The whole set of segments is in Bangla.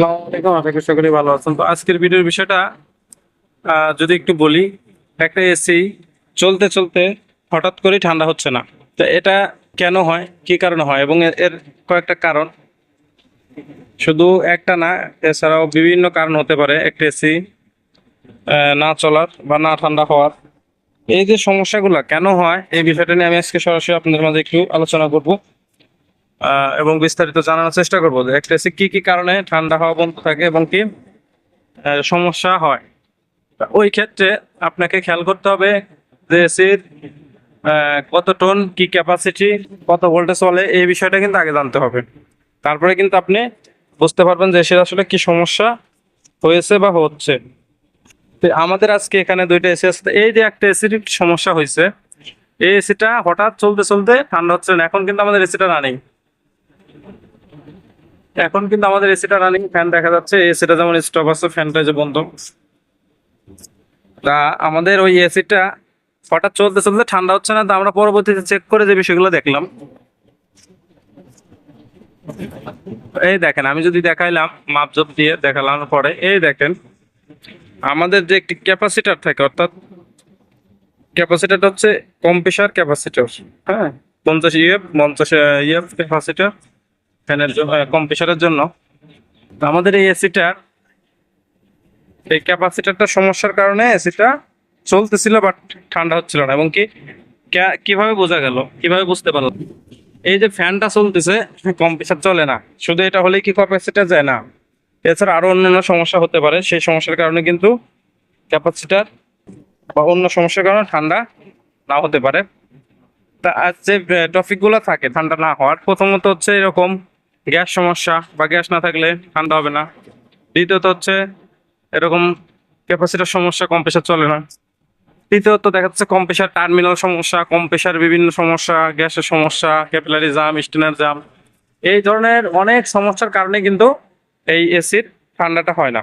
আসসালামু আলাইকুম, আশা করি সকলেই ভালো আছেন। তো আজকের ভিডিওর বিষয়টা যদি একটু বলি, একটা এসি চলতে চলতে হঠাৎ করে ঠান্ডা হচ্ছে না। তো এটা কেন হয়, কি কারণে হয়, এবং এর কয়েকটা কারণ, শুধু একটা না, এছাড়াও বিভিন্ন কারণ হতে পারে একটা এসি না চলার বা না ঠান্ডা হওয়ার। এই যে সমস্যাগুলো কেন হয়, এই বিষয়টা নিয়ে আমি আজকে সরাসরি আপনাদের মাঝে একটু আলোচনা করব এবং বিস্তারিত জানানোর চেষ্টা করবো যে একটা এসি কি কি কারণে ঠান্ডা হওয়া বন্ধ থাকে এবং কি সমস্যা হয়। ওই ক্ষেত্রে আপনাকে খেয়াল করতে হবে যে এসির কত টন, কি ক্যাপাসিটি, কত ভোল্টে চলে, এই বিষয়টা কিন্তু আগে জানতে হবে। তারপরে কিন্তু আপনি বুঝতে পারবেন যে এসির আসলে কি সমস্যা হয়েছে বা হচ্ছে। তো আমাদের আজকে এখানে দুইটা এসি আছে। তো এই যে একটা এসির সমস্যা হয়েছে, এই এসিটা হঠাৎ চলতে চলতে ঠান্ডা হচ্ছে না। এখন কিন্তু আমাদের এসিটা রানিং, ফ্যান দেখা যাচ্ছে। এসিটা যেমন স্টপ আছে, ফ্যানটা যে বন্ধ। তা আমাদের ওই এসিটা হঠাৎ চলতে চলতে ঠান্ডা হচ্ছে না। তো আমরা পরবর্তীতে চেক করে যে বিষয়গুলো দেখলাম, এই দেখেন, আমি যদি দেখাইলাম মাপজোপ দিয়ে দেখালাম পরে, এই দেখেন আমাদের যে একটি ক্যাপাসিটার থাকে, অর্থাৎ ক্যাপাসিটারটা হচ্ছে কম্প্রেসার ক্যাপাসিটর। হ্যাঁ, 50 ইএফ 50 ইএফ ক্যাপাসিটর ফ্যানের জন্য, কম্প্রেসারের জন্য। তো আমাদের এই এসিটার এই ক্যাপাসিটারটা সমস্যার কারণে এসিটা চলতেছিল বাট ঠান্ডা হচ্ছিল না। এবং কি কিভাবে বোঝা গেল, কিভাবে বুঝতে পারলাম, এই যে ফ্যানটা চলতেছে, কম্প্রেসার চলে না। শুধু এটা হলেই কি ক্যাপাসিটার যায় না, এছাড়া আরো অন্যান্য সমস্যা হতে পারে। সেই সমস্যার কারণে কিন্তু ক্যাপাসিটার বা অন্য সমস্যার কারণে ঠান্ডা না হতে পারে। তা আজ যে টপিক গুলো থাকে ঠান্ডা না হওয়ার, প্রথমত হচ্ছে এরকম গ্যাস সমস্যা, বা গ্যাস না থাকলে ঠান্ডা হবে না। দ্বিতীয়ত হচ্ছে এরকম ক্যাপাসিটার সমস্যা, কম্প্রেসার চলে না। তৃতীয়ত দেখা যাচ্ছে কম্প্রেসার টার্মিনাল সমস্যা, কম্প্রেসার বিভিন্ন সমস্যা, গ্যাসের সমস্যা, ক্যাপিলারি জাম, স্টেনার জাম, এই ধরনের অনেক সমস্যার কারণে কিন্তু এই এসির ঠান্ডাটা হয় না।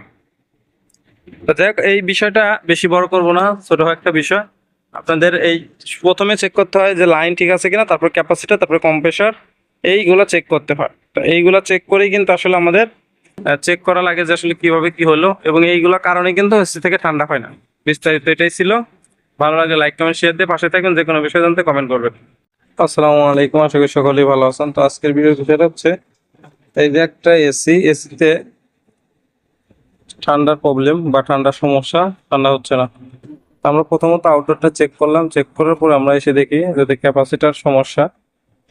তো যাই হোক, এই বিষয়টা বেশি বড় করবো না, ছোট একটা বিষয়। আপনাদের এই প্রথমে চেক করতে হয় যে লাইন ঠিক আছে কিনা, তারপর ক্যাপাসিটার, তারপর কম্প্রেসার, এইগুলা চেক করতে হয়। তো এইগুলা চেক করেই কিন্তু আসলে আমাদের চেক করা লাগে যে আসলে কিভাবে কি হলো, এবং এইগুলা কারণে কিন্তু এসি থেকে ঠান্ডা হয় না। বিস্তারিত এটাই ছিল। ভালো লাগে লাইক কমেন্ট শেয়ার দিয়ে পাশে থাকবেন। যে কোনো বিষয় জানতে কমেন্ট করবেন। আসসালামু আলাইকুম, আশা করি সকলেই ভালো আছেন। তো আজকের ভিডিওর বিষয়টা হচ্ছে এই যে একটা এসিতে ঠান্ডার প্রবলেম বা ঠান্ডার সমস্যা, ঠান্ডা হচ্ছে না। আমরা প্রথমত আউটডোরটা চেক করলাম, চেক করার পর আমরা এসে দেখি যদি ক্যাপাসিটার সমস্যা।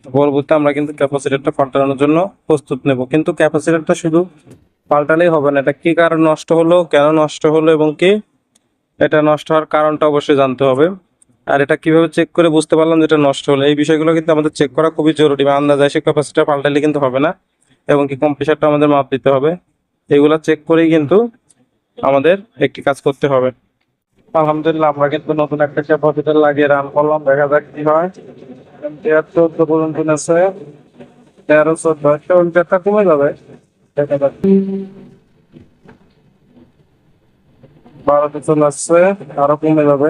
পরবর্তীতে আমরা কিন্তু ক্যাপাসিটারটা পাল্টানোর জন্য প্রস্তুত নেব। কিন্তু ক্যাপাসিটারটা শুধু পাল্টালেই হবে না, এটা কি কারণ নষ্ট হলো, কেন নষ্ট হলো, এবং কি এটা নষ্ট হওয়ার কারণটা অবশ্যই জানতে হবে। আর এটা কিভাবে চেক করে বুঝতে পারলাম যেটা নষ্ট হলো, এই বিষয়গুলো কিন্তু আমাদের চেক করা খুবই জরুরি। বা আন্দাজ এসে ক্যাপাসিটার পাল্টালে কিন্তু হবে না, এবং কি কম্প্রেসারটা আমাদের মাপ দিতে হবে। এগুলা চেক করেই কিন্তু আমাদের একটি কাজ করতে হবে। আলহামদুলিল্লাহ, আমরা কিন্তু নতুন একটা ক্যাপাসিটর লাগিয়ে রান করলাম, দেখা যাক কি হয়। 13-14 পর্যন্ত আছে, 13-14 ওইটা কমে যাবে, দেখা যাক। 12তে চলে আসছে, আরো কমে যাবে।